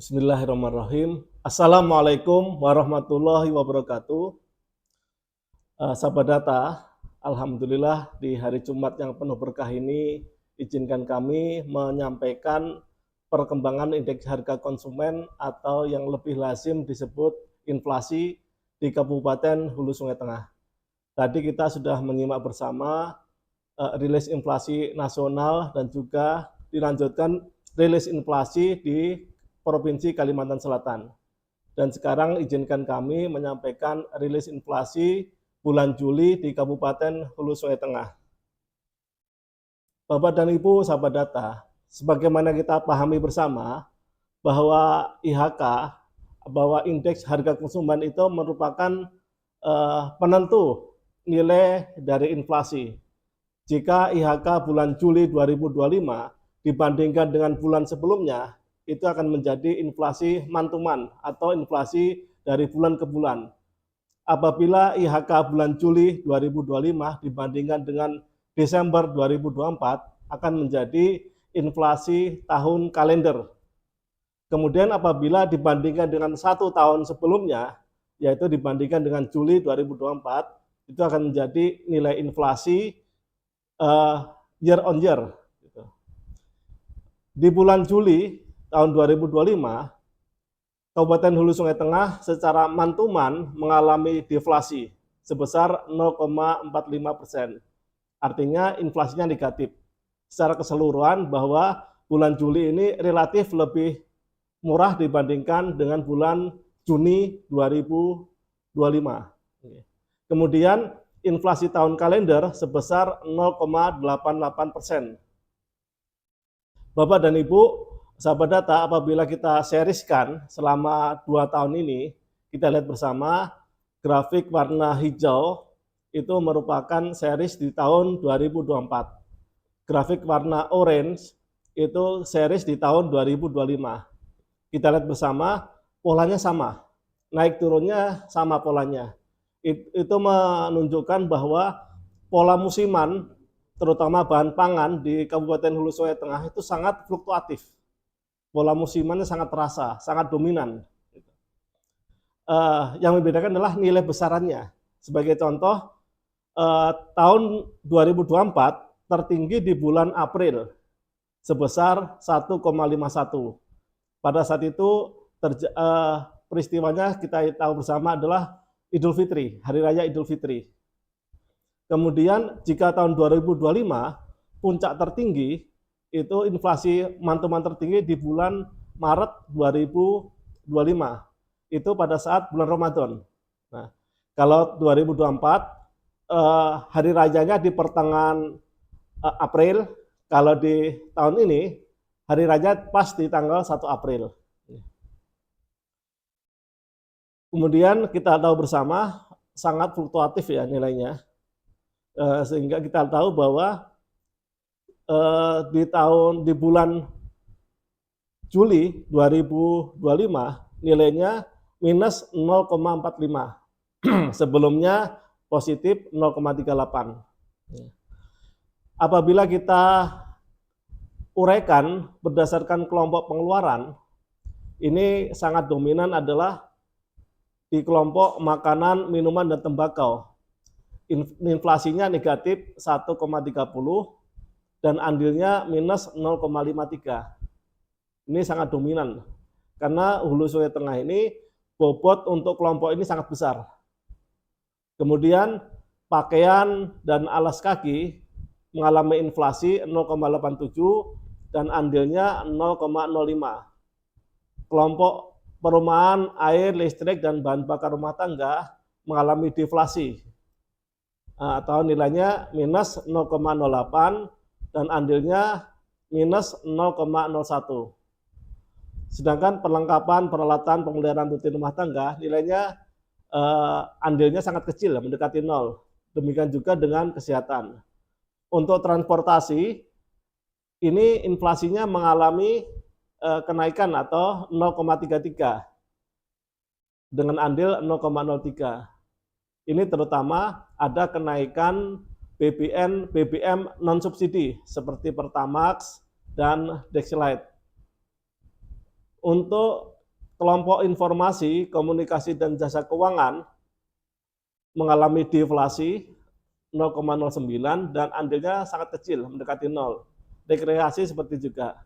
Bismillahirrahmanirrahim. Assalamualaikum warahmatullahi wabarakatuh. Sahabat data, Alhamdulillah di hari Jumat yang penuh berkah ini, izinkan kami menyampaikan perkembangan indeks harga konsumen atau yang lebih lazim disebut inflasi di Kabupaten Hulu Sungai Tengah. Tadi kita sudah menyimak bersama rilis inflasi nasional dan juga dilanjutkan rilis inflasi di Provinsi Kalimantan Selatan. Dan sekarang izinkan kami menyampaikan rilis inflasi bulan Juli di Kabupaten Hulu Sungai Tengah. Bapak dan Ibu sahabat data, sebagaimana kita pahami bersama bahwa IHK, bahwa indeks harga konsumen itu merupakan penentu nilai dari inflasi. Jika IHK bulan Juli 2025 dibandingkan dengan bulan sebelumnya, itu akan menjadi inflasi mantuman atau inflasi dari bulan ke bulan. Apabila IHK bulan Juli 2025 dibandingkan dengan Desember 2024 akan menjadi inflasi tahun kalender. Kemudian apabila dibandingkan dengan 1 tahun sebelumnya, yaitu dibandingkan dengan Juli 2024, itu akan menjadi nilai inflasi year on year. Di bulan Juli tahun 2025, Kabupaten Hulu Sungai Tengah secara mantuman mengalami deflasi sebesar 0,45%. Artinya inflasinya negatif. Secara keseluruhan bahwa bulan Juli ini relatif lebih murah dibandingkan dengan bulan Juni 2025. Kemudian inflasi tahun kalender sebesar 0,88%. Bapak dan Ibu, sahabat data, apabila kita serieskan selama 2 tahun ini, kita lihat bersama grafik warna hijau itu merupakan series di tahun 2024. Grafik warna orange itu series di tahun 2025. Kita lihat bersama, polanya sama, naik turunnya sama polanya. Itu menunjukkan bahwa pola musiman, terutama bahan pangan di Kabupaten Hulu Sungai Tengah itu sangat fluktuatif. Pola musimannya sangat terasa, sangat dominan. Yang membedakan adalah nilai besarannya. Sebagai contoh, tahun 2024 tertinggi di bulan April sebesar 1,51. Pada saat itu peristiwanya kita tahu bersama adalah Idul Fitri, Hari Raya Idul Fitri. Kemudian jika tahun 2025 puncak tertinggi itu inflasi mantuman tertinggi di bulan Maret 2025. Itu pada saat bulan Ramadan. Nah, kalau 2024 hari rayanya di pertengahan April, kalau di tahun ini hari raya pas di tanggal 1 April. Kemudian kita tahu bersama sangat fluktuatif ya nilainya. Sehingga kita tahu bahwa di bulan Juli 2025 nilainya minus 0,45. Sebelumnya positif 0,38. Apabila kita uraikan berdasarkan kelompok pengeluaran, ini sangat dominan adalah di kelompok makanan, minuman, dan tembakau. Inflasinya negatif 1,30 dan andilnya minus 0,53. Ini sangat dominan karena Hulu Sungai Tengah ini bobot untuk kelompok ini sangat besar. Kemudian pakaian dan alas kaki mengalami inflasi 0,87 dan andilnya 0,05. Kelompok perumahan, air, listrik, dan bahan bakar rumah tangga mengalami deflasi atau nilainya minus 0,08 dan andilnya minus 0,01. Sedangkan perlengkapan peralatan pemeliharaan rutin rumah tangga nilainya andilnya sangat kecil, mendekati 0. Demikian juga dengan kesehatan. Untuk transportasi, ini inflasinya mengalami kenaikan atau 0,33 dengan andil 0,03. Ini terutama ada kenaikan BBM non subsidi seperti Pertamax dan Dexlite. Untuk kelompok informasi, komunikasi, dan jasa keuangan mengalami deflasi 0,09 dan andilnya sangat kecil, mendekati 0. Rekreasi seperti juga.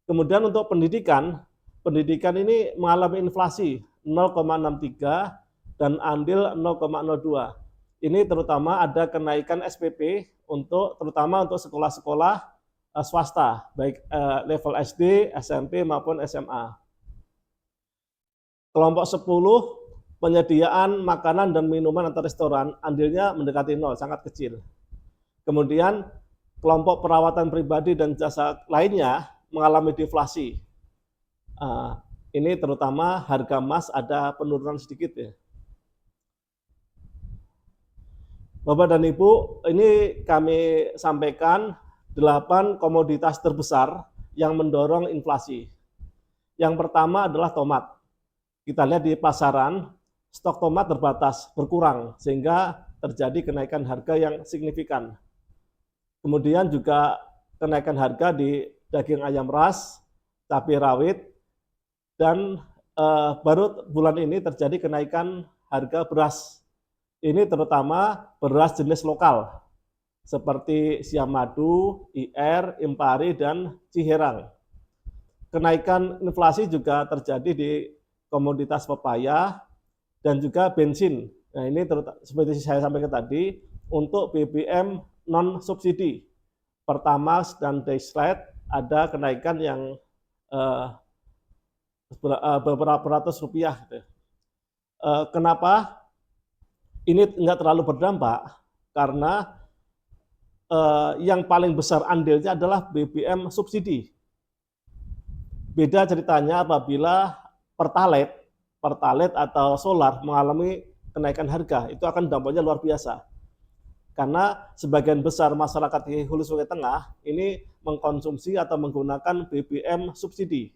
Kemudian untuk pendidikan ini mengalami inflasi 0,63 dan andil 0,02. Ini terutama ada kenaikan SPP terutama untuk sekolah-sekolah swasta, baik level SD, SMP maupun SMA. Kelompok 10, penyediaan makanan dan minuman atau restoran, andilnya mendekati 0, sangat kecil. Kemudian kelompok perawatan pribadi dan jasa lainnya mengalami deflasi. Ini terutama harga emas ada penurunan sedikit ya. Bapak dan Ibu, ini kami sampaikan 8 komoditas terbesar yang mendorong inflasi. Yang pertama adalah tomat. Kita lihat di pasaran, stok tomat terbatas, berkurang, sehingga terjadi kenaikan harga yang signifikan. Kemudian juga kenaikan harga di daging ayam ras, cabai rawit, dan baru bulan ini terjadi kenaikan harga beras. Ini terutama beras jenis lokal, seperti siam madu, IR, Impari, dan Ciherang. Kenaikan inflasi juga terjadi di komoditas pepaya dan juga bensin. Nah ini seperti saya sampaikan tadi, untuk BBM non-subsidi, Pertamax dan Dextrade ada kenaikan yang beberapa ratus rupiah. Kenapa ini enggak terlalu berdampak? Karena yang paling besar andilnya adalah BBM subsidi. Beda ceritanya apabila Pertalite atau solar mengalami kenaikan harga, itu akan dampaknya luar biasa. Karena sebagian besar masyarakat di Hulu Sungai Tengah ini mengkonsumsi atau menggunakan BBM subsidi.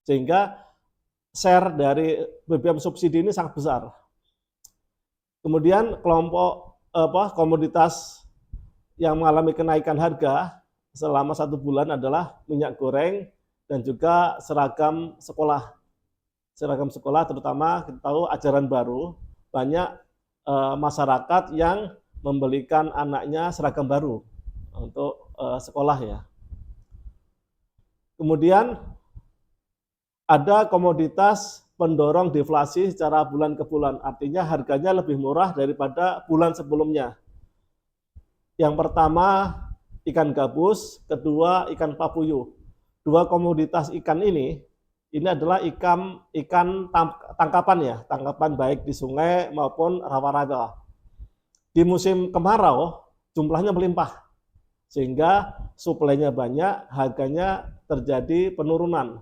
Sehingga share dari BBM subsidi ini sangat besar. Kemudian kelompok komoditas yang mengalami kenaikan harga selama 1 bulan adalah minyak goreng dan juga seragam sekolah. Seragam sekolah terutama kita tahu ajaran baru, banyak masyarakat yang membelikan anaknya seragam baru untuk sekolah ya. Kemudian ada komoditas pendorong deflasi secara bulan ke bulan, artinya harganya lebih murah daripada bulan sebelumnya. Yang pertama ikan gabus, kedua ikan papuyuh. Dua komoditas ikan ini adalah ikan tangkapan ya, tangkapan baik di sungai maupun rawa-rawa. Di musim kemarau jumlahnya melimpah, sehingga suplainya banyak, harganya terjadi penurunan.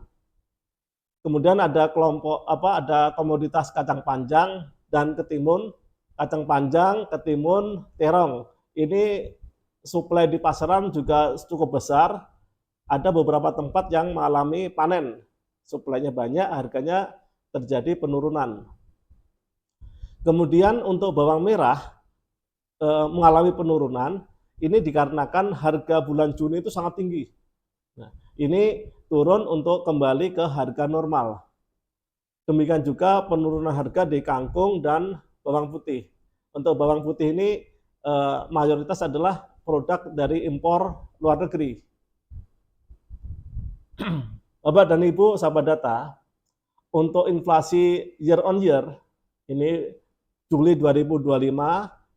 Kemudian ada ada komoditas kacang panjang dan ketimun. Kacang panjang, ketimun, terong. Ini suplai di pasaran juga cukup besar. Ada beberapa tempat yang mengalami panen. Suplainya banyak, harganya terjadi penurunan. Kemudian untuk bawang merah mengalami penurunan. Ini dikarenakan harga bulan Juni itu sangat tinggi. Nah, ini turun untuk kembali ke harga normal. Demikian juga penurunan harga di kangkung dan bawang putih. Untuk bawang putih ini mayoritas adalah produk dari impor luar negeri. Bapak dan Ibu sahabat data, untuk inflasi year on year, ini Juli 2025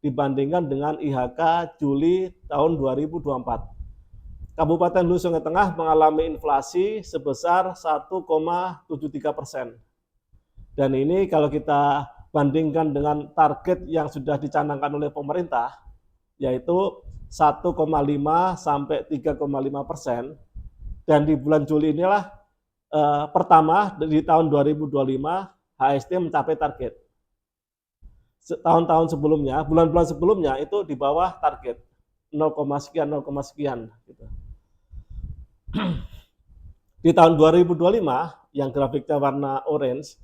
dibandingkan dengan IHK Juli tahun 2024. Kabupaten Hulu Sungai Tengah mengalami inflasi sebesar 1,73%. Dan ini kalau kita bandingkan dengan target yang sudah dicanangkan oleh pemerintah, yaitu 1,5 sampai 3,5%. Dan di bulan Juli inilah pertama di tahun 2025 HST mencapai target. Tahun-tahun sebelumnya, bulan-bulan sebelumnya itu di bawah target 0, sekian gitu. Di tahun 2025 yang grafiknya warna orange,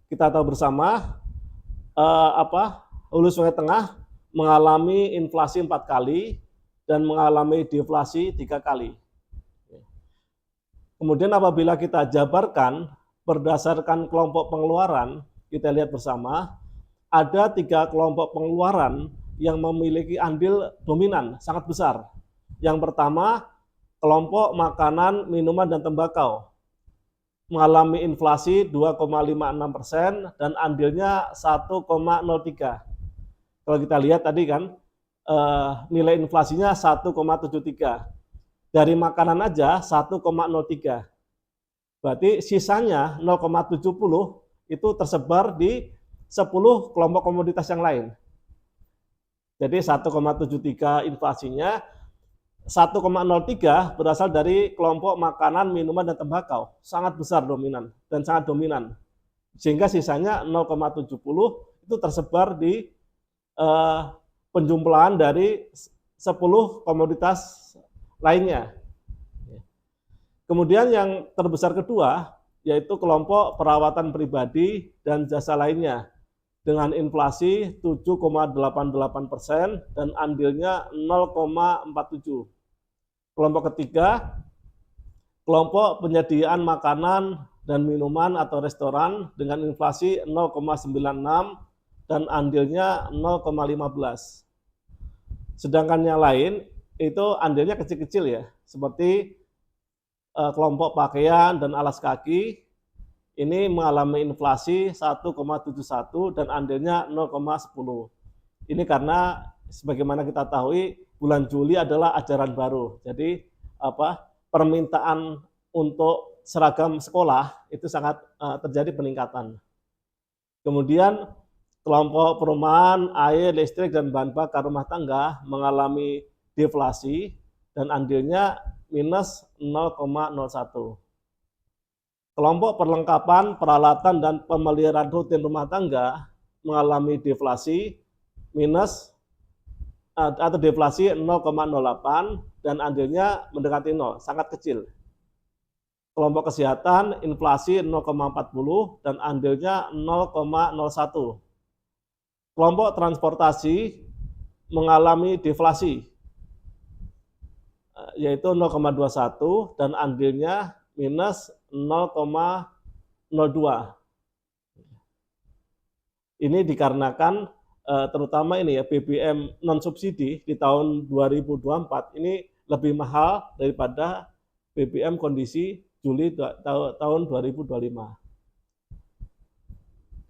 kita tahu bersama Hulu Sungai Tengah mengalami inflasi 4 kali dan mengalami deflasi 3 kali. Kemudian apabila kita jabarkan berdasarkan kelompok pengeluaran, kita lihat bersama, ada 3 kelompok pengeluaran yang memiliki andil dominan sangat besar. Yang pertama, kelompok makanan, minuman, dan tembakau mengalami inflasi 2,56% dan andilnya 1,03. Kalau kita lihat tadi kan, nilai inflasinya 1,73. Dari makanan aja 1,03. Berarti sisanya 0,70 itu tersebar di 10 kelompok komoditas yang lain. Jadi 1,73 inflasinya, 1,03 berasal dari kelompok makanan, minuman, dan tembakau. Sangat besar dominan dan sangat dominan. Sehingga sisanya 0,70 itu tersebar di penjumlahan dari 10 komoditas lainnya. Kemudian yang terbesar kedua, yaitu kelompok perawatan pribadi dan jasa lainnya, dengan inflasi 7,88% dan andilnya 0,47. Kelompok ketiga, kelompok penyediaan makanan dan minuman atau restoran dengan inflasi 0,96 dan andilnya 0,15. Sedangkan yang lain itu andilnya kecil-kecil ya, seperti kelompok pakaian dan alas kaki, ini mengalami inflasi 1,71 dan andilnya 0,10. Ini karena sebagaimana kita tahu bulan Juli adalah ajaran baru. Jadi permintaan untuk seragam sekolah itu sangat terjadi peningkatan. Kemudian kelompok perumahan, air, listrik, dan bahan bakar rumah tangga mengalami deflasi dan andilnya minus 0,01. Kelompok perlengkapan, peralatan, dan pemeliharaan rutin rumah tangga mengalami deflasi minus atau deflasi 0,08 dan andilnya mendekati 0, sangat kecil. Kelompok kesehatan inflasi 0,40 dan andilnya 0,01. Kelompok transportasi mengalami deflasi yaitu 0,21 dan andilnya minus 0,02. Ini dikarenakan terutama ini ya BBM non subsidi di tahun 2024 ini lebih mahal daripada BBM kondisi Juli tahun 2025.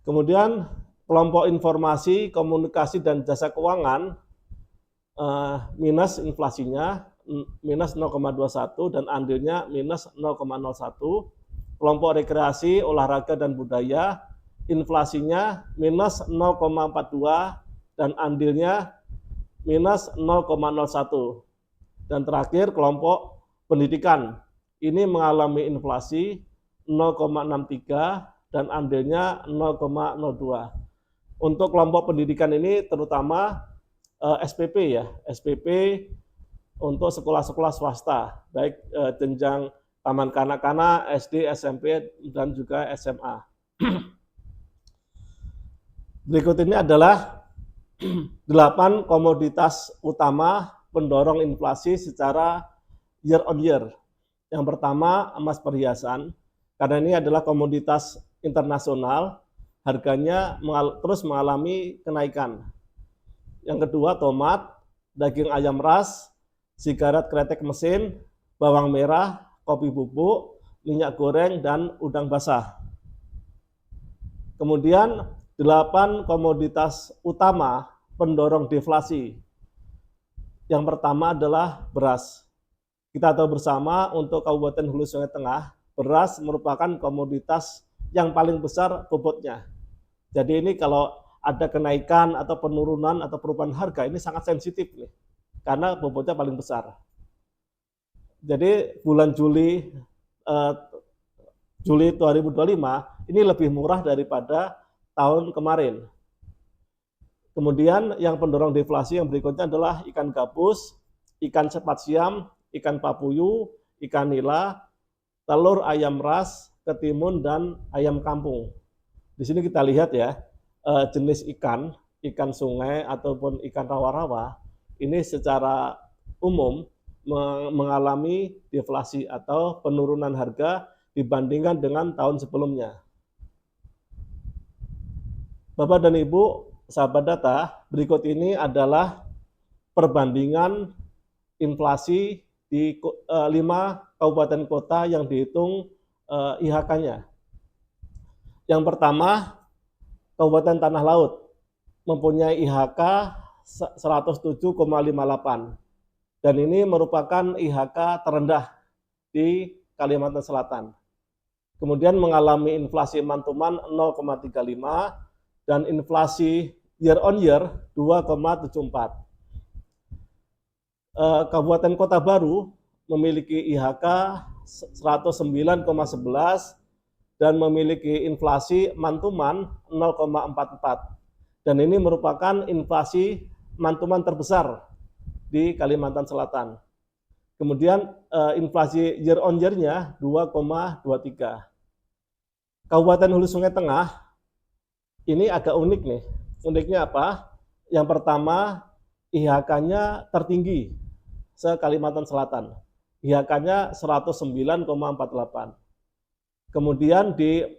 Kemudian kelompok informasi, komunikasi, dan jasa keuangan minus inflasinya minus 0,21 dan andilnya minus 0,01. Kelompok rekreasi, olahraga, dan budaya inflasinya minus 0,42 dan andilnya minus 0,01. Dan terakhir kelompok pendidikan ini mengalami inflasi 0,63 dan andilnya 0,02. Untuk kelompok pendidikan ini terutama SPP ya, SPP untuk sekolah-sekolah swasta, baik jenjang taman kanak-kanak, SD, SMP, dan juga SMA. Berikut ini adalah 8 komoditas utama pendorong inflasi secara year on year. Yang pertama, emas perhiasan, karena ini adalah komoditas internasional, harganya terus mengalami kenaikan. Yang kedua, tomat, daging ayam ras, sigaret kretek mesin, bawang merah, kopi bubuk, minyak goreng, dan udang basah. Kemudian 8 komoditas utama pendorong deflasi. Yang pertama adalah beras. Kita tahu bersama untuk Kabupaten Hulu Sungai Tengah, beras merupakan komoditas yang paling besar bobotnya. Jadi ini kalau ada kenaikan atau penurunan atau perubahan harga ini sangat sensitif nih, karena bobotnya paling besar. Jadi bulan Juli 2025 ini lebih murah daripada tahun kemarin. Kemudian yang pendorong deflasi yang berikutnya adalah ikan gabus, ikan cepat siam, ikan papuyu, ikan nila, telur ayam ras, ketimun, dan ayam kampung. Di sini kita lihat ya, jenis ikan sungai ataupun ikan rawa-rawa, ini secara umum mengalami deflasi atau penurunan harga dibandingkan dengan tahun sebelumnya. Bapak dan Ibu, sahabat data, berikut ini adalah perbandingan inflasi di 5 kabupaten kota yang dihitung IHK-nya. Yang pertama, Kabupaten Tanah Laut mempunyai IHK 107,58 dan ini merupakan IHK terendah di Kalimantan Selatan. Kemudian mengalami inflasi month-to-month 0,35 dan inflasi year on year 2,74. Kabupaten Kota Baru memiliki IHK 109,11 dan memiliki inflasi month-to-month 0,44. Dan ini merupakan inflasi month-to-month terbesar di Kalimantan Selatan. Kemudian inflasi year on year-nya 2,23. Kabupaten Hulu Sungai Tengah ini agak unik nih. Uniknya apa? Yang pertama, IHK-nya tertinggi se-Kalimantan Selatan. IHK-nya 109,48. Kemudian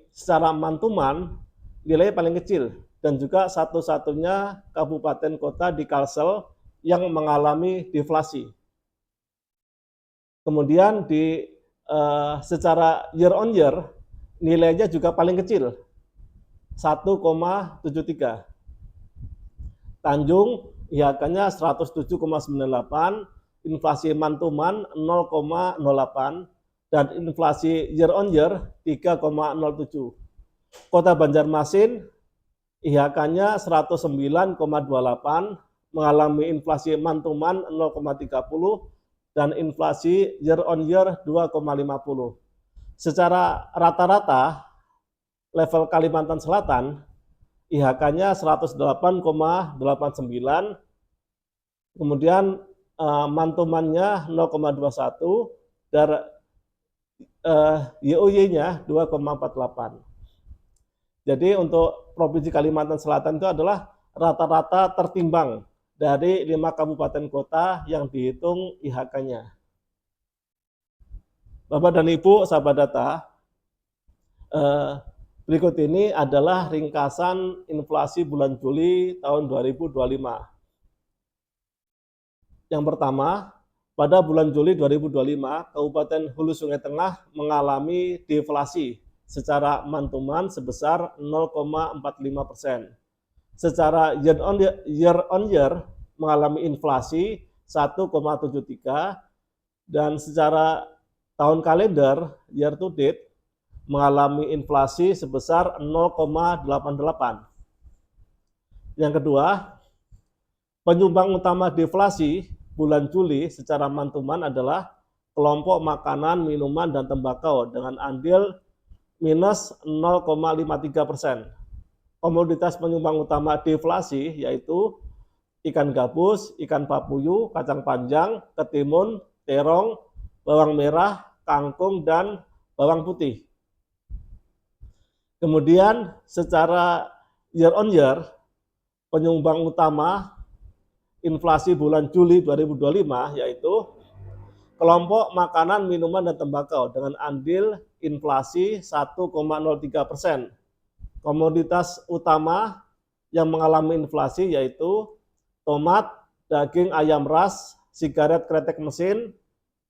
secara month-to-month nilainya paling kecil dan juga satu-satunya kabupaten kota di Kalsel yang mengalami deflasi. Kemudian secara year on year nilainya juga paling kecil 1,73. Tanjung IHK-nya 107,98, inflasi month-to-month 0,08 dan inflasi year on year 3,07. Kota Banjarmasin IHK-nya 109,28 mengalami inflasi month-to-month 0,30 dan inflasi year on year 2,50. Secara rata-rata level Kalimantan Selatan IHK-nya 108,89, kemudian month-to-month-nya 0,21 dan YoY-nya 2,48. Jadi untuk Provinsi Kalimantan Selatan itu adalah rata-rata tertimbang dari 5 kabupaten kota yang dihitung IHK-nya. Bapak dan Ibu, sahabat data, berikut ini adalah ringkasan inflasi bulan Juli tahun 2025. Yang pertama, pada bulan Juli 2025, Kabupaten Hulu Sungai Tengah mengalami deflasi secara month-to-month sebesar 0,45%. Secara year on year mengalami inflasi 1,73 dan secara tahun kalender year to date mengalami inflasi sebesar 0,88. Yang kedua, penyumbang utama deflasi bulan Juli secara month-to-month adalah kelompok makanan, minuman, dan tembakau dengan andil minus 0,53%. Komoditas penyumbang utama deflasi yaitu ikan gabus, ikan papuyu, kacang panjang, ketimun, terong, bawang merah, kangkung, dan bawang putih. Kemudian secara year on year, penyumbang utama inflasi bulan Juli 2025 yaitu kelompok makanan, minuman, dan tembakau dengan andil inflasi 1,03%. Komoditas utama yang mengalami inflasi yaitu tomat, daging ayam ras, sigaret kretek mesin,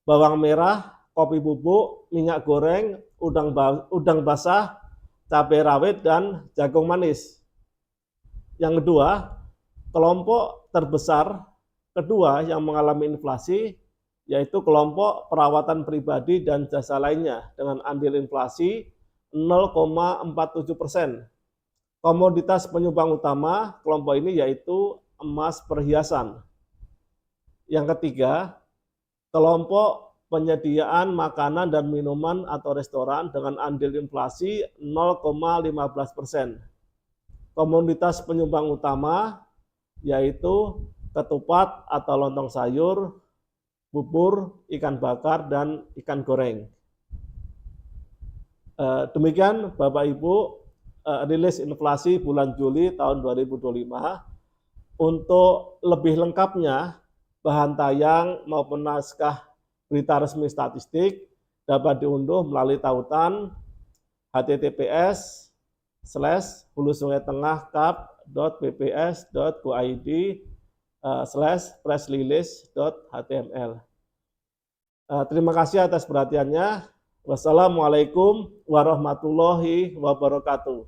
bawang merah, kopi bubuk, minyak goreng, udang basah, cabai rawit, dan jagung manis. Yang kedua, kelompok terbesar kedua yang mengalami inflasi yaitu kelompok perawatan pribadi dan jasa lainnya dengan andil inflasi 0,47%. Komoditas penyumbang utama kelompok ini yaitu emas perhiasan. Yang ketiga, kelompok penyediaan makanan dan minuman atau restoran dengan andil inflasi 0,15%. Komoditas penyumbang utama yaitu ketupat atau lontong sayur, bubur, ikan bakar, dan ikan goreng. Demikian Bapak Ibu rilis inflasi bulan Juli tahun 2025. Untuk lebih lengkapnya bahan tayang maupun naskah berita resmi statistik dapat diunduh melalui tautan https://hulusungaitengah.bps.go.id/pressrelease.html. Terima kasih atas perhatiannya. Wassalamualaikum warahmatullahi wabarakatuh.